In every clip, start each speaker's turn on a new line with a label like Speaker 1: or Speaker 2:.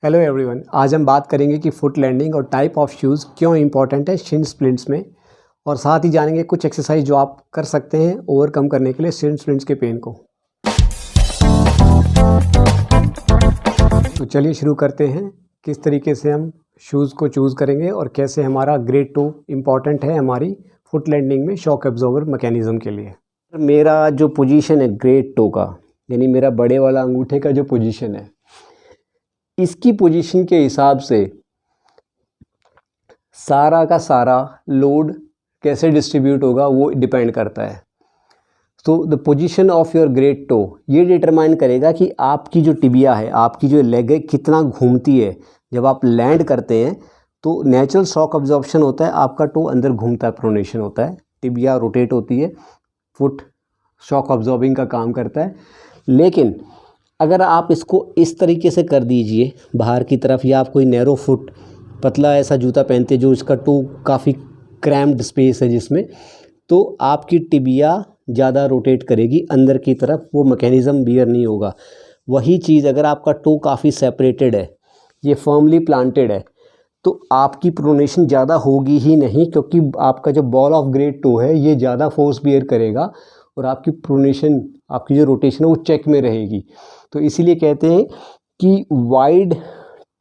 Speaker 1: Hello everyone, आज हम बात करेंगे कि फुट लैंडिंग और टाइप ऑफ शूज़ क्यों इंपॉर्टेंट है शिन स्प्लिंट्स में, और साथ ही जानेंगे कुछ एक्सरसाइज जो आप कर सकते हैं ओवरकम करने के लिए शिन स्प्लिंट्स के पेन को। तो चलिए शुरू करते हैं, किस तरीके से हम शूज़ को चूज़ करेंगे और कैसे हमारा ग्रेड 2 इम्पॉर्टेंट है हमारी फुट लैंडिंग में शॉक एब्जॉर्बर मैकेनिज्म के लिए। मेरा जो पोजीशन है ग्रेड 2 का, यानी मेरा बड़े वाला अंगूठे का जो पोजीशन है, इसकी पोजीशन के हिसाब से सारा का सारा लोड कैसे डिस्ट्रीब्यूट होगा वो डिपेंड करता है। तो the position of your great toe ये डिटरमाइन करेगा कि आपकी जो टिबिया है, आपकी जो लेग है, कितना घूमती है। जब आप लैंड करते हैं तो नेचुरल शॉक अब्जॉर्प्शन होता है, आपका टो अंदर घूमता है, प्रोनेशन होता है, टिबिया रोटेट होती है, फुट शॉक अब्जॉर्बिंग का काम करता है। लेकिन अगर आप इसको इस तरीके से कर दीजिए बाहर की तरफ, या आप कोई नैरो फुट पतला ऐसा जूता पहनते जो इसका टो काफ़ी क्रैम्प्ड स्पेस है जिसमें, तो आपकी टिबिया ज़्यादा रोटेट करेगी अंदर की तरफ, वो मैकेनिज़्म बियर नहीं होगा। वही चीज़ अगर आपका टो काफ़ी सेपरेटेड है, ये फर्मली प्लांटेड है, तो आपकी प्रोनेशन ज़्यादा होगी ही नहीं, क्योंकि आपका जो बॉल ऑफ ग्रेड टो है ये ज़्यादा फोर्स बियर करेगा और आपकी प्रोनेशन, आपकी जो रोटेशन है वो चेक में रहेगी। तो इसीलिए कहते हैं कि वाइड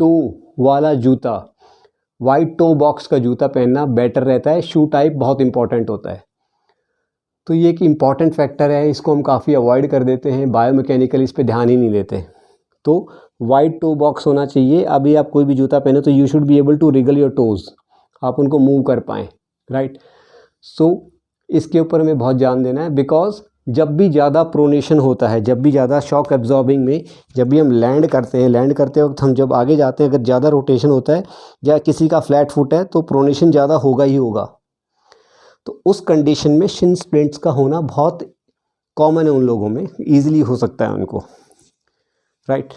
Speaker 1: टो वाला जूता, वाइड टो बॉक्स का जूता पहनना बेटर रहता है। शू टाइप बहुत इंपॉर्टेंट होता है। तो ये एक इम्पॉर्टेंट फैक्टर है, इसको हम काफ़ी अवॉइड कर देते हैं, बायोमैकेनिकल इस पे ध्यान ही नहीं देते। तो वाइड टो बॉक्स होना चाहिए। अभी आप कोई भी जूता पहने तो you should be able to wriggle your toes, आप उनको मूव कर पाएँ, राइट। सो इसके ऊपर हमें बहुत ध्यान देना है, बिकॉज जब भी ज़्यादा प्रोनेशन होता है, जब भी ज़्यादा शॉक एब्जॉर्बिंग में, जब भी हम लैंड करते हैं, लैंड करते वक्त हम जब आगे जाते हैं, अगर ज़्यादा रोटेशन होता है या किसी का फ्लैट फुट है तो प्रोनेशन ज़्यादा होगा ही होगा। तो उस कंडीशन में शिन स्प्लिंट्स का होना बहुत कॉमन है, उन लोगों में ईजिली हो सकता है उनको, राइट।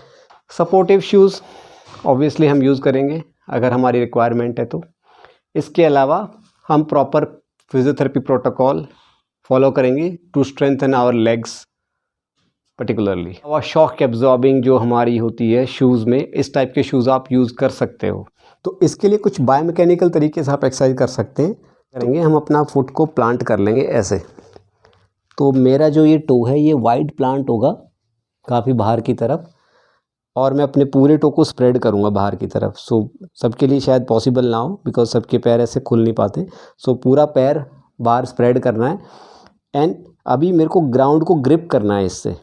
Speaker 1: सपोर्टिव शूज़ ऑब्वियसली हम यूज़ करेंगे अगर हमारी रिक्वायरमेंट है तो। इसके अलावा हम प्रॉपर फिजियोथेरेपी प्रोटोकॉल फॉलो करेंगे to strengthen our legs particularly. और शॉक एब्जॉर्बिंग जो हमारी होती है शूज़ में, इस टाइप के शूज़ आप यूज़ कर सकते हो। तो इसके लिए कुछ बायोमैकेनिकल तरीके से आप एक्सरसाइज कर सकते हैं। करेंगे हम अपना फुट को प्लांट कर लेंगे ऐसे। तो मेरा जो ये टो है ये वाइड प्लांट होगा काफ़ी बाहर की तरफ, और मैं अपने पूरे टो को स्प्रेड करूँगा बाहर की तरफ। सो सबके लिए शायद पॉसिबल ना हो, बिकॉज सबके पैर ऐसे खुल नहीं पाते। सो पूरा पैर बाहर स्प्रेड करना है, एंड अभी मेरे को ग्राउंड को ग्रिप करना है, इससे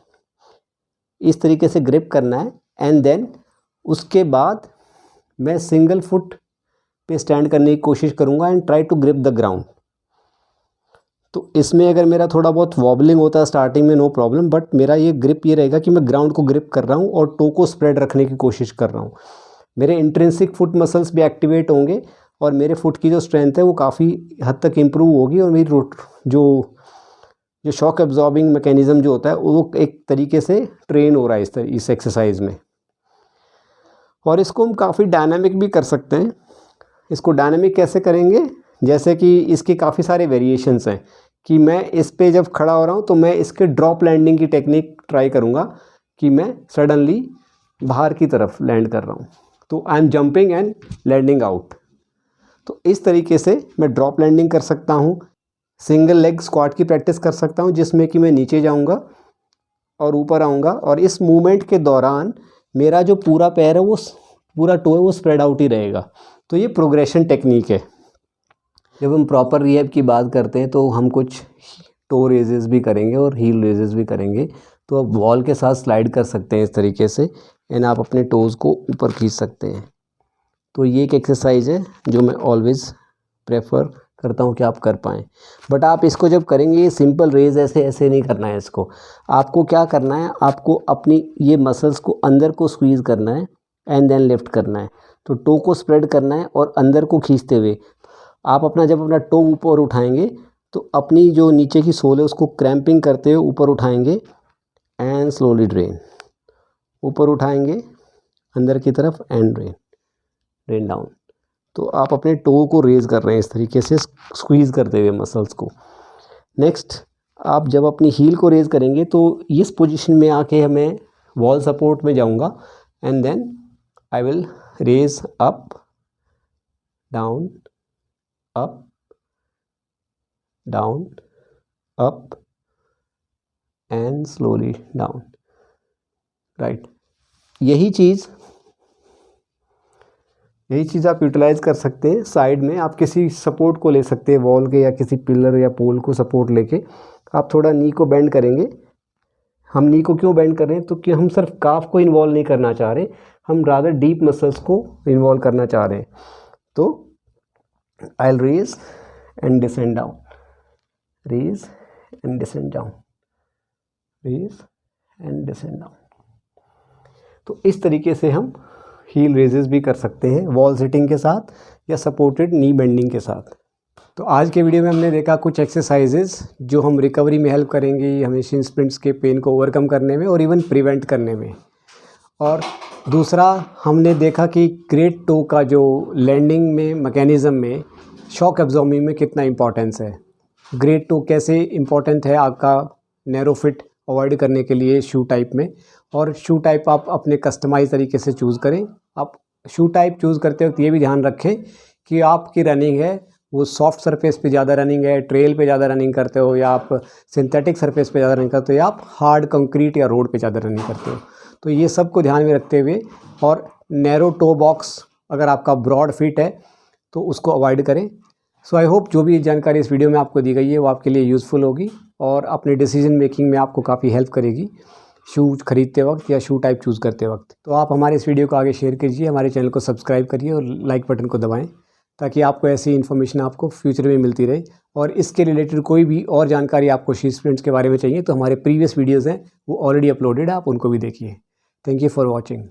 Speaker 1: इस तरीके से ग्रिप करना है। एंड देन उसके बाद मैं सिंगल फुट पे स्टैंड करने की कोशिश करूँगा and try to grip the ground. तो इसमें अगर मेरा थोड़ा बहुत वॉबलिंग होता है स्टार्टिंग में, नो प्रॉब्लम, बट मेरा ये ग्रिप ये रहेगा कि मैं ग्राउंड को ग्रिप कर रहा हूँ और टो को स्प्रेड रखने की कोशिश कर रहा हूँ। मेरे इंट्रिंसिक फुट मसल्स भी एक्टिवेट होंगे और मेरे फुट की जो स्ट्रेंथ है वो काफ़ी हद तक इम्प्रूव होगी, और मेरी जो शॉक एब्जॉर्बिंग मैकेनिज़्म जो होता है वो एक तरीके से ट्रेन हो रहा है इस एक्सरसाइज में। और इसको हम काफ़ी डायनामिक भी कर सकते हैं। इसको डायनामिक कैसे करेंगे, जैसे कि इसके काफ़ी सारे वेरिएशंस हैं कि मैं इस पे जब खड़ा हो रहा हूँ तो मैं इसके ड्रॉप लैंडिंग की टेक्निक ट्राई करूँगा कि मैं सडनली बाहर की तरफ लैंड कर रहा हूँ, तो I am jumping and landing out. तो इस तरीके से मैं ड्रॉप लैंडिंग कर सकता हूँ। सिंगल लेग स्क्वाट की प्रैक्टिस कर सकता हूँ, जिसमें कि मैं नीचे जाऊँगा और ऊपर आऊँगा, और इस मूवमेंट के दौरान मेरा जो पूरा पैर है, वो पूरा टो है, वो स्प्रेड आउट ही रहेगा। तो ये प्रोग्रेशन टेक्निक है। जब हम प्रॉपर रिहैब की बात करते हैं तो हम कुछ टो रेजेस भी करेंगे और हील रेजेस भी करेंगे। तो आप वॉल के साथ स्लाइड कर सकते हैं इस तरीके से, एंड आप अपने टोज़ को ऊपर खींच सकते हैं। तो ये एक एक्सरसाइज है जो मैं ऑलवेज़ प्रेफर करता हूँ कि आप कर पाएँ। बट आप इसको जब करेंगे, ये सिंपल रेज ऐसे नहीं करना है इसको। आपको क्या करना है, आपको अपनी ये मसल्स को अंदर को स्क्वीज़ करना है एंड देन लिफ्ट करना है। तो टो को स्प्रेड करना है और अंदर को खींचते हुए आप जब अपना टो ऊपर उठाएंगे तो अपनी जो नीचे की सोल है उसको क्रैम्पिंग करते हुए ऊपर उठाएंगे एंड स्लोली ड्रेन, ऊपर उठाएंगे अंदर की तरफ एंड ड्रेन डाउन। तो आप अपने टो को रेज़ कर रहे हैं इस तरीके से, स्क्वीज़ करते हुए मसल्स को। नेक्स्ट, आप जब अपनी हील को रेज़ करेंगे तो इस पोजीशन में आके मैं वॉल सपोर्ट में जाऊंगा, and then I will raise up, down, up, down, up and slowly down, right। यही चीज़ आप यूटिलाइज़ कर सकते हैं। साइड में आप किसी सपोर्ट को ले सकते हैं, वॉल के या किसी पिलर या पोल को सपोर्ट लेके आप थोड़ा नी को बेंड करेंगे। हम नी को क्यों बेंड कर रहे हैं, तो कि हम सिर्फ काफ को इन्वॉल्व नहीं करना चाह रहे, हम रादर डीप मसल्स को इन्वॉल्व करना चाह रहे हैं। तो I will raise and descend down, raise and descend down, raise and descend down. तो इस तरीके से हम हील रेजेस भी कर सकते हैं वॉल सिटिंग के साथ या सपोर्टेड नी बेंडिंग के साथ। तो आज के वीडियो में हमने देखा कुछ एक्सरसाइजेज जो हम रिकवरी में हेल्प करेंगी, हमें शिन स्प्लिंट्स के पेन को ओवरकम करने में और इवन प्रिवेंट करने में। और दूसरा हमने देखा कि ग्रेट टो का जो लैंडिंग में मैकेनिज़्म में शॉक एब्जॉर्बिंग में कितना इंपॉर्टेंस है। ग्रेट टो कैसे इंपॉर्टेंट है आपका नैरो फिट अवॉइड करने के लिए शू टाइप में। और शू टाइप आप अपने कस्टमाइज तरीके से चूज़ करें। आप शू टाइप चूज़ करते वक्त ये भी ध्यान रखें कि आपकी रनिंग है वो सॉफ्ट सरफेस पे ज़्यादा रनिंग है, ट्रेल पे ज़्यादा रनिंग करते हो, या आप सिंथेटिक सरफेस पे ज़्यादा रनिंग करते हो, या आप हार्ड कंक्रीट या रोड पे ज़्यादा रनिंग करते हो। तो ये सब को ध्यान में रखते हुए, और नैरो टो बॉक्स अगर आपका ब्रॉड फिट है तो उसको अवॉइड करें। सो आई होप जो भी जानकारी इस वीडियो में आपको दी गई है वो आपके लिए यूज़फुल होगी और अपने डिसीजन मेकिंग में आपको काफ़ी हेल्प करेगी शूज़ खरीदते वक्त या शू टाइप चूज़ करते वक्त। तो आप हमारे इस वीडियो को आगे शेयर कीजिए, हमारे चैनल को सब्सक्राइब करिए और लाइक बटन को दबाएं ताकि आपको ऐसी इन्फॉर्मेशन आपको फ्यूचर में मिलती रहे। और इसके रिलेटेड कोई भी और जानकारी आपको शिन स्प्लिंट्स के बारे में चाहिए तो हमारे प्रीवियस वीडियोज़ हैं वो ऑलरेडी अपलोडेड है, आप उनको भी देखिए। Thank you for watching.